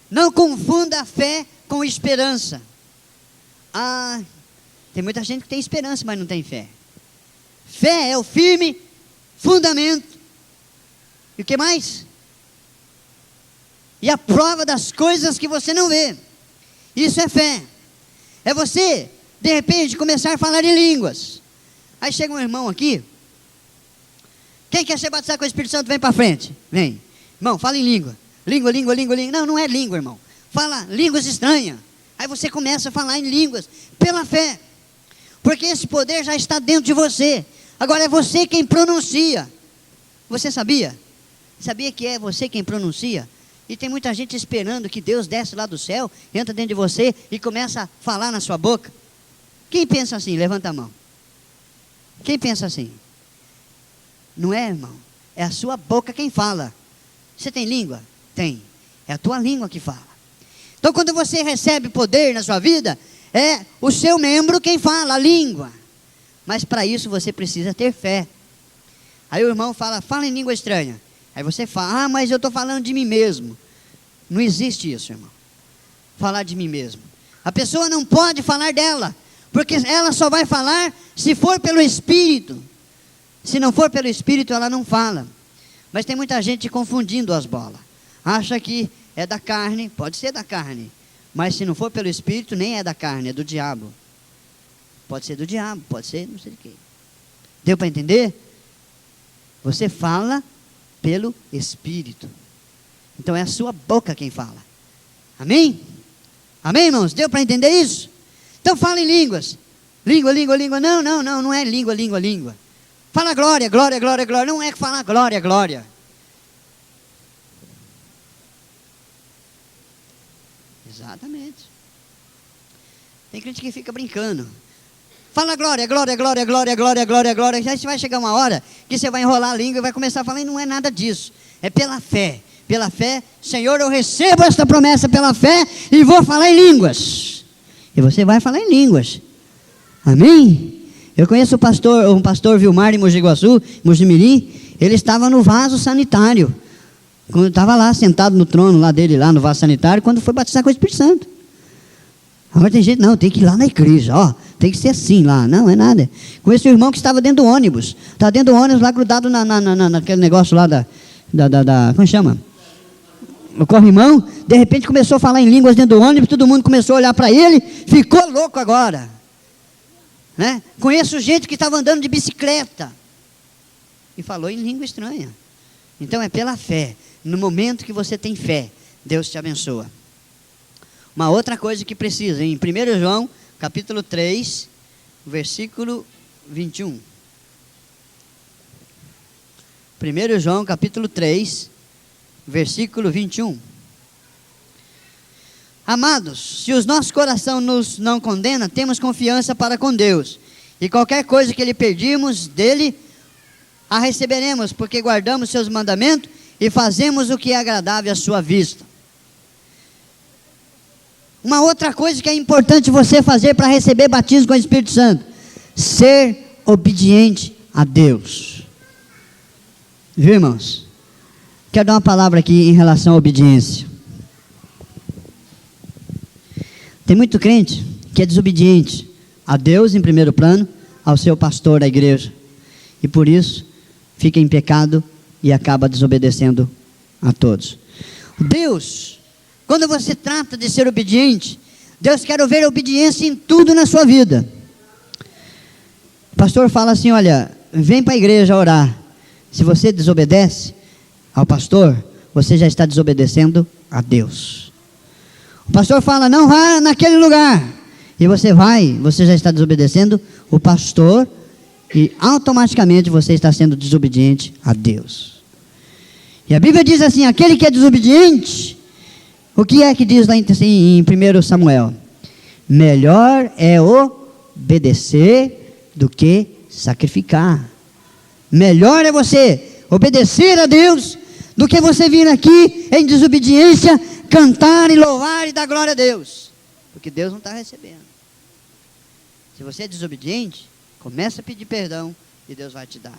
Não confunda a fé com esperança. Tem muita gente que tem esperança, mas não tem fé. Fé é o firme fundamento. E o que mais? E a prova das coisas que você não vê. Isso é fé. É você, de repente, começar a falar em línguas. Aí chega um irmão aqui. Quem quer ser batizado com o Espírito Santo, vem para frente. Vem. Irmão, fala em língua. Língua. Não, não é língua, irmão. Fala línguas estranhas. Aí você começa a falar em línguas pela fé. Porque esse poder já está dentro de você. Agora é você quem pronuncia. Você sabia? Sabia que é você quem pronuncia? E tem muita gente esperando que Deus desce lá do céu, entra dentro de você e começa a falar na sua boca. Quem pensa assim? Levanta a mão. Quem pensa assim? Não é, irmão? É a sua boca quem fala. Você tem língua? Tem. É a tua língua que fala. Então quando você recebe poder na sua vida, é o seu membro quem fala, a língua. Mas para isso você precisa ter fé. Aí o irmão fala em língua estranha. Aí você fala, mas eu estou falando de mim mesmo. Não existe isso, irmão. Falar de mim mesmo. A pessoa não pode falar dela, porque ela só vai falar se for pelo Espírito. Se não for pelo Espírito, ela não fala. Mas tem muita gente confundindo as bolas. Acha que é da carne, pode ser da carne. Mas se não for pelo Espírito, nem é da carne, é do diabo. Pode ser do diabo, pode ser não sei de quem. Deu para entender? Você fala pelo Espírito. Então é a sua boca quem fala. Amém? Amém, irmãos? Deu para entender isso? Então fala em línguas. Língua. Não é língua. Fala glória. Não é falar glória. Exatamente. Tem crente que fica brincando. Fala glória. Aí vai chegar uma hora que você vai enrolar a língua e vai começar a falar, e não é nada disso. É pela fé. Pela fé, Senhor, eu recebo esta promessa pela fé e vou falar em línguas. E você vai falar em línguas. Amém? Eu conheço um pastor Vilmar em Mogi Guaçu, Mojimirim. Ele estava no vaso sanitário. Quando estava lá, sentado no trono lá dele, lá no vaso sanitário, quando foi batizar com o Espírito Santo. Agora tem gente, não, tem que ir lá na igreja, ó, tem que ser assim lá. Não, é nada. Conheço um irmão que estava dentro do ônibus. Estava dentro do ônibus lá, grudado naquele negócio lá como chama? O corrimão, de repente começou a falar em línguas dentro do ônibus, todo mundo começou a olhar para ele, ficou louco agora. Né? Conheço gente que estava andando de bicicleta e falou em língua estranha. Então é pela fé. No momento que você tem fé, Deus te abençoa. Uma outra coisa que precisa, em 1 João, capítulo 3, versículo 21. 1 João, capítulo 3, versículo 21. Amados, se o nosso coração nos não condena, temos confiança para com Deus. E qualquer coisa que lhe pedimos dele, a receberemos, porque guardamos seus mandamentos e fazemos o que é agradável à sua vista. Uma outra coisa que é importante você fazer para receber batismo com o Espírito Santo: ser obediente a Deus. Viu, irmãos? Quero dar uma palavra aqui em relação à obediência. Tem muito crente que é desobediente a Deus em primeiro plano, ao seu pastor da igreja. E por isso fica em pecado e acaba desobedecendo a todos. Deus, quando você trata de ser obediente, Deus quer ver obediência em tudo na sua vida. O pastor fala assim, olha, vem para a igreja orar. Se você desobedece ao pastor, você já está desobedecendo a Deus. O pastor fala, não vá naquele lugar. E você vai, você já está desobedecendo o pastor e automaticamente você está sendo desobediente a Deus. E a Bíblia diz assim, aquele que é desobediente, o que é que diz lá em 1 Samuel? Melhor é obedecer do que sacrificar. Melhor é você obedecer a Deus do que você vir aqui em desobediência, cantar e louvar e dar glória a Deus. Porque Deus não está recebendo. Se você é desobediente, começa a pedir perdão e Deus vai te dar.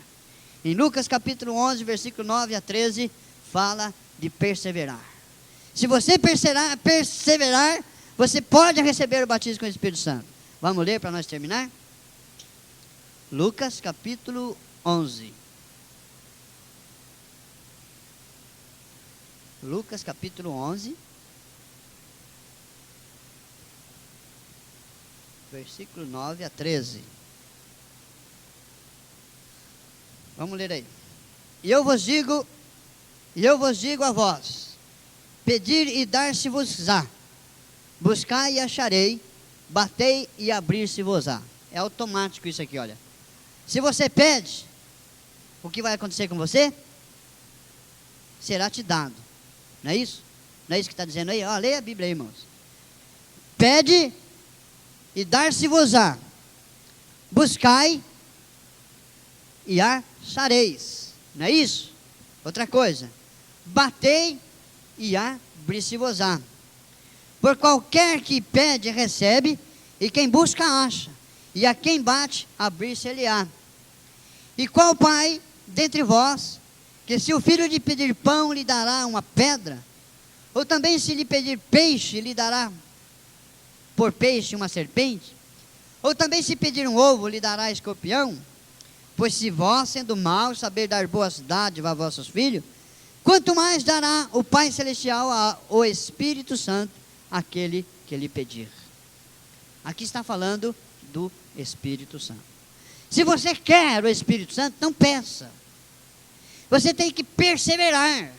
Em Lucas capítulo 11, versículo 9 a 13, fala de perseverar. Se você perseverar, você pode receber o batismo com o Espírito Santo. Vamos ler para nós terminar? Lucas capítulo 11. Lucas capítulo 11. Versículo 9 a 13. Vamos ler aí. E eu vos digo a vós, pedir e dar-se-vos-á, buscai e acharei, batei e abrir-se-vos-á. É automático isso aqui, olha. Se você pede, o que vai acontecer com você? Será te dado. Não é isso? Não é isso que está dizendo aí? Ó, leia a Bíblia aí, irmãos. Pede e dar-se-vos-á, buscai e achareis. Não é isso? Outra coisa, batei e abrir-se-vos-á. Por qualquer que pede, recebe, e quem busca, acha. E a quem bate, abrir-se-lhe-á. E qual pai dentre vós, que se o filho lhe pedir pão, lhe dará uma pedra? Ou também se lhe pedir peixe, lhe dará por peixe uma serpente? Ou também se pedir um ovo, lhe dará escorpião? Pois se vós, sendo maus, saber dar boas dádivas a vossos filhos, quanto mais dará o Pai Celestial ao Espírito Santo, aquele que lhe pedir. Aqui está falando do Espírito Santo. Se você quer o Espírito Santo, não peça. Você tem que perseverar.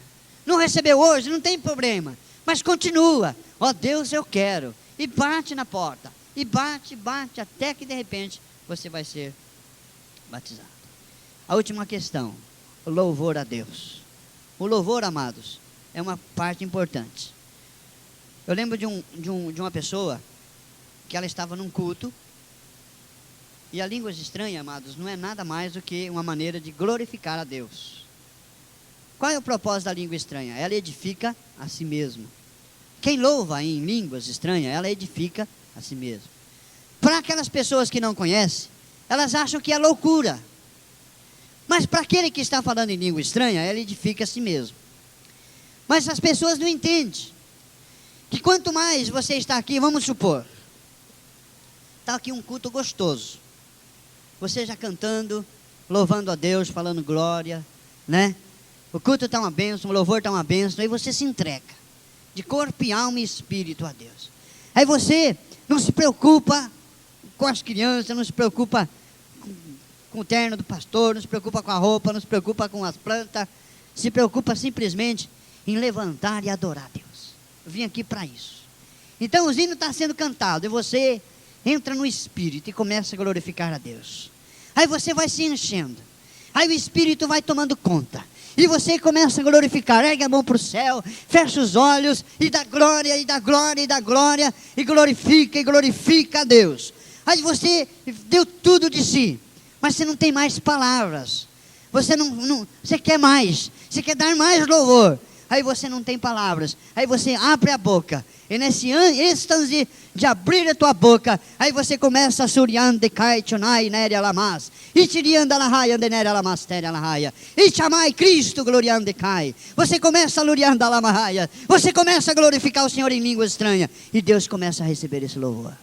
Não recebeu hoje, não tem problema. Mas continua. Ó Deus, eu quero. E bate na porta. E bate, bate, até que de repente você vai ser batizado. A última questão. O louvor a Deus. O louvor, amados, é uma parte importante. Eu lembro de uma pessoa que ela estava num culto. E a língua estranha, amados, não é nada mais do que uma maneira de glorificar a Deus. Qual é o propósito da língua estranha? Ela edifica a si mesma. Quem louva em línguas estranhas, ela edifica a si mesma. Para aquelas pessoas que não conhecem, elas acham que é loucura. Mas para aquele que está falando em língua estranha, ela edifica a si mesmo. Mas as pessoas não entendem que quanto mais você está aqui, vamos supor, está aqui um culto gostoso. Você já cantando, louvando a Deus, falando glória, né? O culto está uma bênção, o louvor está uma bênção, aí você se entrega, de corpo e alma e espírito a Deus. Aí você não se preocupa com as crianças, não se preocupa com o terno do pastor, não se preocupa com a roupa, não se preocupa com as plantas, se preocupa simplesmente em levantar e adorar a Deus. Eu vim aqui para isso. Então o hino está sendo cantado, e você entra no Espírito e começa a glorificar a Deus. Aí você vai se enchendo, aí o Espírito vai tomando conta, e você começa a glorificar, ergue a mão para o céu, fecha os olhos, e dá glória, e dá glória, e dá glória, e glorifica a Deus. Aí você deu tudo de si, mas você não tem mais palavras, você quer mais, você quer dar mais louvor, aí você não tem palavras, aí você abre a boca, e nesse êxtase de abrir a tua boca, aí você começa a suriande cai chonai nere alamas, e tirianda la raia de nere alamas tere la raia, e chamai Cristo gloriande cai. Você começa a glorianda la raia, você começa a glorificar o Senhor em língua estranha, e Deus começa a receber esse louvor.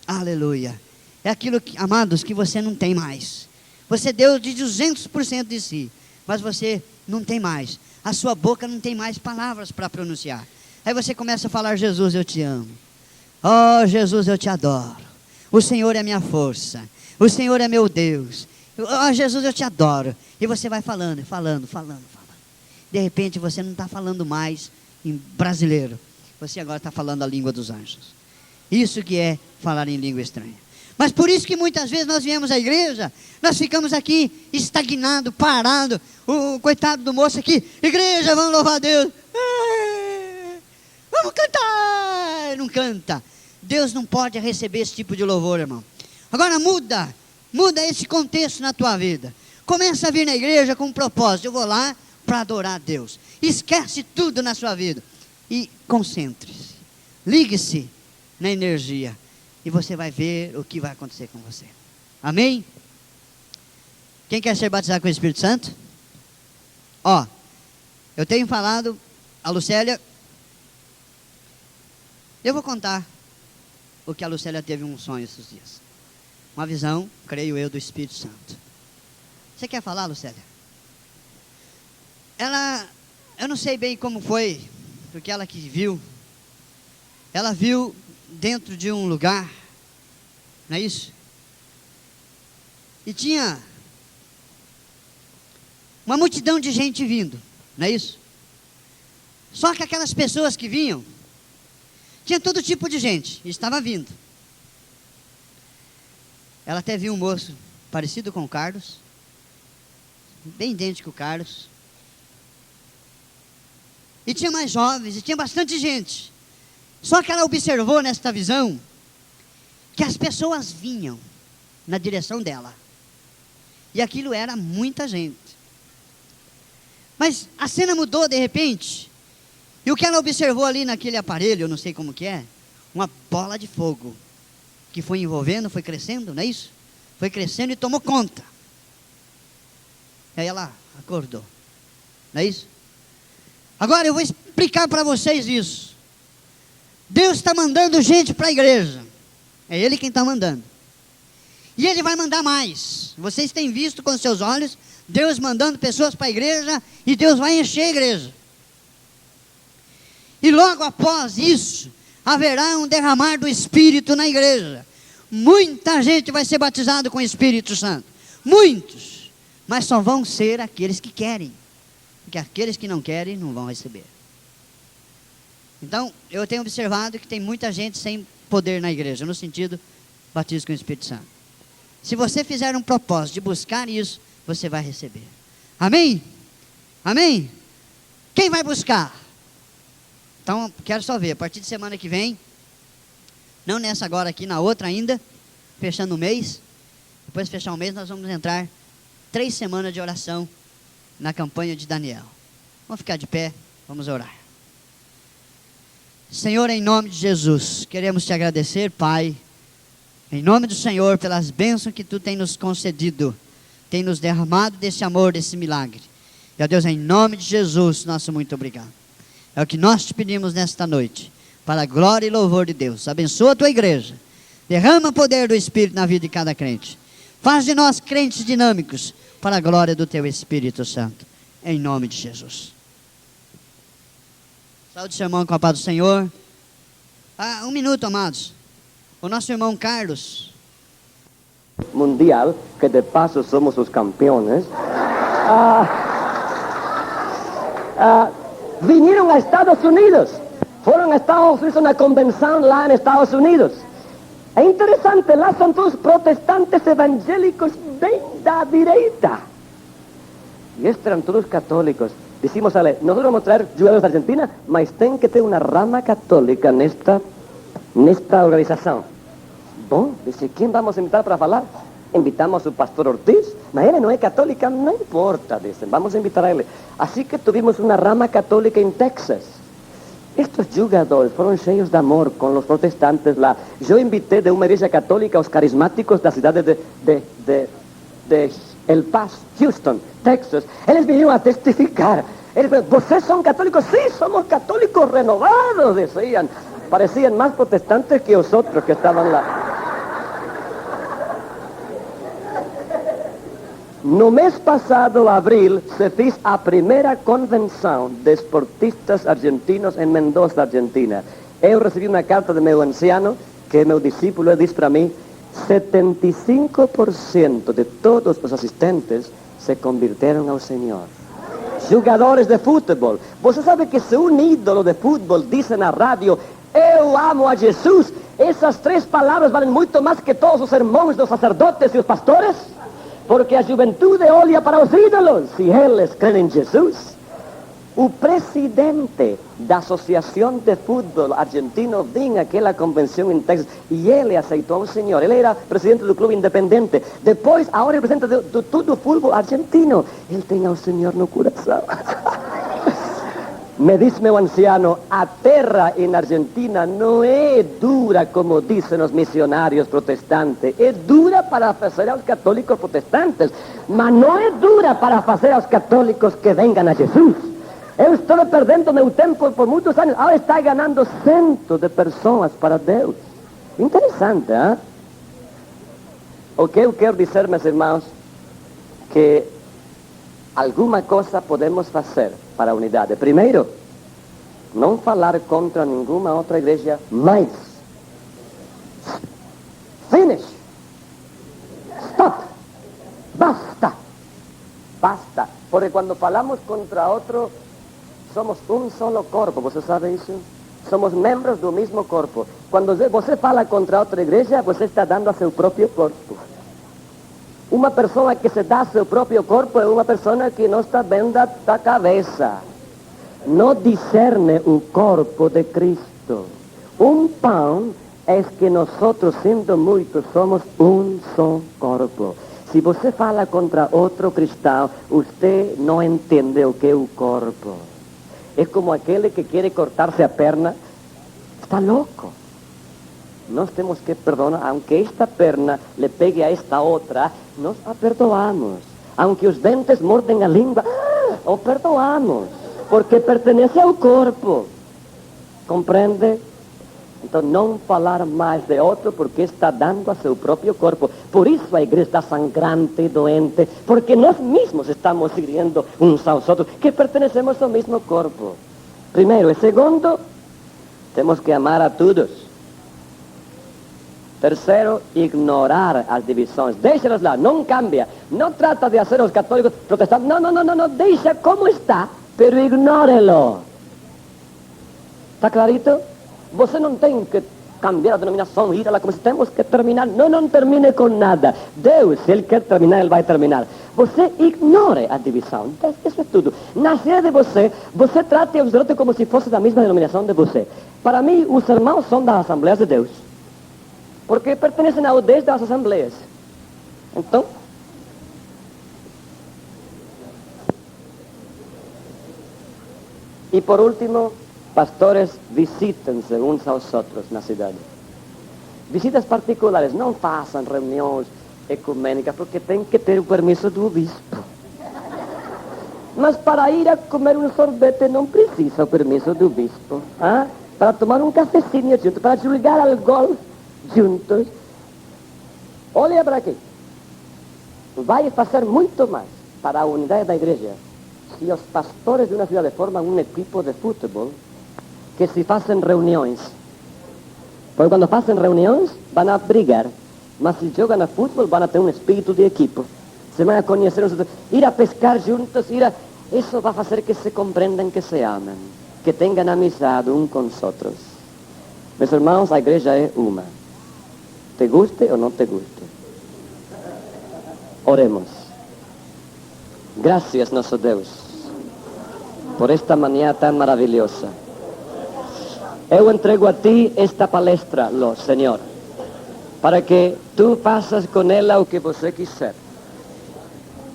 Aleluia. É aquilo, amados, que você não tem mais. Você deu de 200% de si, mas você não tem mais. A sua boca não tem mais palavras para pronunciar. Aí você começa a falar: Jesus, eu te amo. Oh, Jesus, eu te adoro. O Senhor é minha força. O Senhor é meu Deus. Oh, Jesus, eu te adoro. E você vai falando. De repente você não está falando mais em brasileiro. Você agora está falando a língua dos anjos. Isso que é falar em língua estranha. Mas por isso que muitas vezes nós viemos à igreja, nós ficamos aqui estagnados, parados. O coitado do moço aqui: igreja, vamos louvar a Deus. Vamos cantar. Não canta. Deus não pode receber esse tipo de louvor, irmão. Agora muda esse contexto na tua vida. Começa a vir na igreja com um propósito: eu vou lá para adorar a Deus. Esquece tudo na sua vida e concentre-se. Ligue-se na energia. E você vai ver o que vai acontecer com você. Amém? Quem quer ser batizado com o Espírito Santo? Ó, eu tenho falado, a Lucélia, eu vou contar o que a Lucélia teve um sonho esses dias. Uma visão, creio eu, do Espírito Santo. Você quer falar, Lucélia? Eu não sei bem como foi, porque ela que viu, ela viu dentro de um lugar, não é isso? E tinha uma multidão de gente vindo, não é isso? Só que aquelas pessoas que vinham, tinha todo tipo de gente, e estava vindo. Ela até viu um moço parecido com o Carlos, bem idêntico ao Carlos. E tinha mais jovens, e tinha bastante gente. Só que ela observou nesta visão que as pessoas vinham na direção dela. E aquilo era muita gente. Mas a cena mudou de repente. E o que ela observou ali naquele aparelho, eu não sei como que é, uma bola de fogo, que foi envolvendo, foi crescendo, não é isso? Foi crescendo e tomou conta. Aí ela acordou, não é isso? Agora eu vou explicar para vocês isso. Deus está mandando gente para a igreja. É Ele quem está mandando. E Ele vai mandar mais. Vocês têm visto com seus olhos Deus mandando pessoas para a igreja, e Deus vai encher a igreja. E logo após isso, haverá um derramar do Espírito na igreja. Muita gente vai ser batizada com o Espírito Santo. Muitos. Mas só vão ser aqueles que querem. Porque aqueles que não querem, não vão receber. Então, eu tenho observado que tem muita gente sem poder na igreja, no sentido, batismo com o Espírito Santo. Se você fizer um propósito de buscar isso, você vai receber. Amém? Amém? Quem vai buscar? Então, quero só ver, a partir de semana que vem, não nessa agora aqui, na outra ainda, fechando o mês, depois de fechar o mês, nós vamos entrar 3 semanas de oração na campanha de Daniel. Vamos ficar de pé, vamos orar. Senhor, em nome de Jesus, queremos te agradecer, Pai, em nome do Senhor, pelas bênçãos que Tu tem nos concedido, tem nos derramado desse amor, desse milagre. E, ó Deus, em nome de Jesus, nosso muito obrigado. É o que nós te pedimos nesta noite, para a glória e louvor de Deus. Abençoa a tua igreja, derrama o poder do Espírito na vida de cada crente. Faz de nós crentes dinâmicos, para a glória do teu Espírito Santo, em nome de Jesus. Saúde, seu irmão, com a paz do Senhor. Um minuto, amados. O nosso irmão Carlos. Mundial, que de paso somos os campeones, vinieron a Estados Unidos. Fueron a Estados Unidos a una convención lá en Estados Unidos. É interessante, lá são todos protestantes evangélicos bem da direita. E estes eram todos católicos. Decimos a ele, nosotros vamos a traer jugadores da Argentina, mas tem que ter uma rama católica nesta organização. Bom, disse, quem vamos a invitar para falar? Invitamos o pastor Ortiz, mas ele não é católica, não importa, dizem, vamos a invitar a ele. Assim que tuvimos uma rama católica em Texas. Estes jogadores foram cheios de amor com os protestantes lá. Eu invitei de uma igreja católica os carismáticos da cidade de El Paso, Houston, Texas. Eles vieram a testificar. Eles falaram, vocês são católicos? Sim, somos católicos renovados, diziam. Pareciam mais protestantes que os outros que estavam lá. No mês passado, abril, se fez a primeira convenção de esportistas argentinos em Mendoza, Argentina. Eu recebi uma carta de meu anciano, que é meu discípulo, e disse para mim, 75% de todos os assistentes se convirtieron ao Senhor. Jogadores de futebol. Você sabe que se um ídolo de futebol diz na rádio, eu amo a Jesus, essas 3 palavras valem muito mais que todos os sermões dos sacerdotes e os pastores? Porque a juventude olha para os ídolos, se eles creem em Jesus. O presidente da Associação de Futebol Argentino vinha àquela convenção em Texas e ele aceitou o Senhor. Ele era presidente do Clube Independente. Depois, agora é presidente de todo o futebol argentino. Ele tem o Senhor no coração. Me diz meu anciano, a terra em Argentina não é dura como dizem os missionários protestantes. É dura para fazer aos católicos protestantes, mas não é dura para fazer aos católicos que venham a Jesus. Eu estou perdendo meu tempo por muitos anos, agora está ganhando centos de pessoas para Deus. Interessante, hein? O que eu quero dizer, meus irmãos, que alguma coisa podemos fazer para a unidade. Primeiro, não falar contra nenhuma outra igreja mais. Finish. Stop. Basta. Basta. Porque quando falamos contra outro, somos um solo corpo. Você sabe isso? Somos membros do mesmo corpo. Quando você fala contra outra igreja, você está dando a seu próprio corpo. Uma pessoa que se dá a seu próprio corpo é uma pessoa que não está bem da cabeça. Não discerne o corpo de Cristo. Um pão é que nós, sendo muitos, somos um só corpo. Se você fala contra outro cristão, você não entende o que é o corpo. É como aquele que quer cortar-se a perna, está louco. Nós temos que perdonar, aunque esta perna le pegue a esta outra, nós a perdoamos. Aunque os dentes mordem a língua, o perdoamos, porque pertence ao corpo. Compreende? Então não falar mais de outro, porque está dando a seu próprio corpo. Por isso a igreja está sangrante e doente, porque nós mesmos estamos hiriendo uns aos outros, que pertenecemos ao mesmo corpo. Primeiro. E segundo, temos que amar a todos. Terceiro, ignorar as divisões. Deixa-las lá, não cambia. Não trata de fazer os católicos protestantes. Não, deixa como está, pero ignore-lo. Está clarito? Você não tem que cambiar a denominação, ir a lá como se temos que terminar. Não termine com nada. Deus, se Ele quer terminar, Ele vai terminar. Você ignore a divisão. Isso é tudo. Na sede de você trate os outros como se fosse da mesma denominação de você. Para mim, os irmãos são das Assembleias de Deus, porque pertenecem ao Deus das Assembleias. Então, e por último, pastores, visitem-se uns aos outros na cidade. Visitas particulares, não façam reuniões ecumênicas, porque tem que ter o permisso do bispo. Mas para ir a comer um sorvete não precisa o permisso do bispo. Ah? Para tomar um cafezinho junto, para jogar ao golfe juntos. Olha para aqui. Vai fazer muito mais para a unidade da igreja se os pastores de uma cidade formam um equipo de futebol que se fazem reuniões. Porque quando fazem reuniões, vão a brigar. Mas se jogam a futebol, vão a ter um espírito de equipo. Se vão a conhecer uns outros. Ir a pescar juntos, isso vai fazer que se compreendam, que se amem, que tenham amizade uns com os outros. Meus irmãos, a igreja é uma. Te guste ou não te guste. Oremos. Graças, nosso Deus, por esta manhã tão maravilhosa. Eu entrego a ti esta palestra, Senhor, para que tu faças com ela o que você quiser.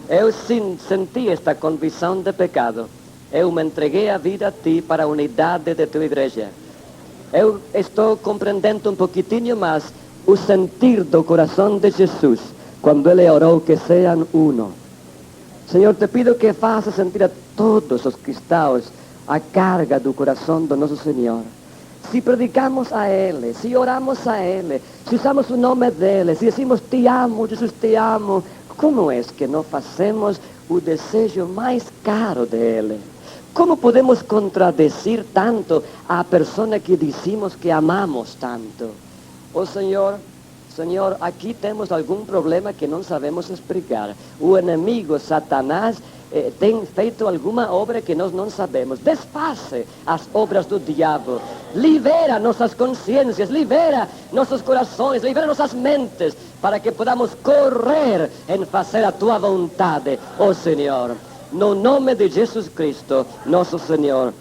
Eu senti esta convicção de pecado. Eu me entreguei a vida a ti para a unidade de tua igreja. Eu estou compreendendo um pouquinho mais o sentir do coração de Jesus quando ele orou que sejam uno. Senhor, te pido que faça sentir a todos os cristãos a carga do coração do nosso Senhor. Se predicamos a Ele, se oramos a Ele, se usamos o nome dEle, se decimos te amo, Jesus te amo, como é que não fazemos o desejo mais caro dEle? Como podemos contradizer tanto a pessoa que dizemos que amamos tanto? Oh Senhor, aqui temos algum problema que não sabemos explicar. O inimigo, Satanás, tem feito alguma obra que nós não sabemos. Desface as obras do diabo. Libera nossas consciências, libera nossos corações, libera nossas mentes, para que podamos correr em fazer a tua vontade, ó Senhor. No nome de Jesus Cristo, nosso Senhor.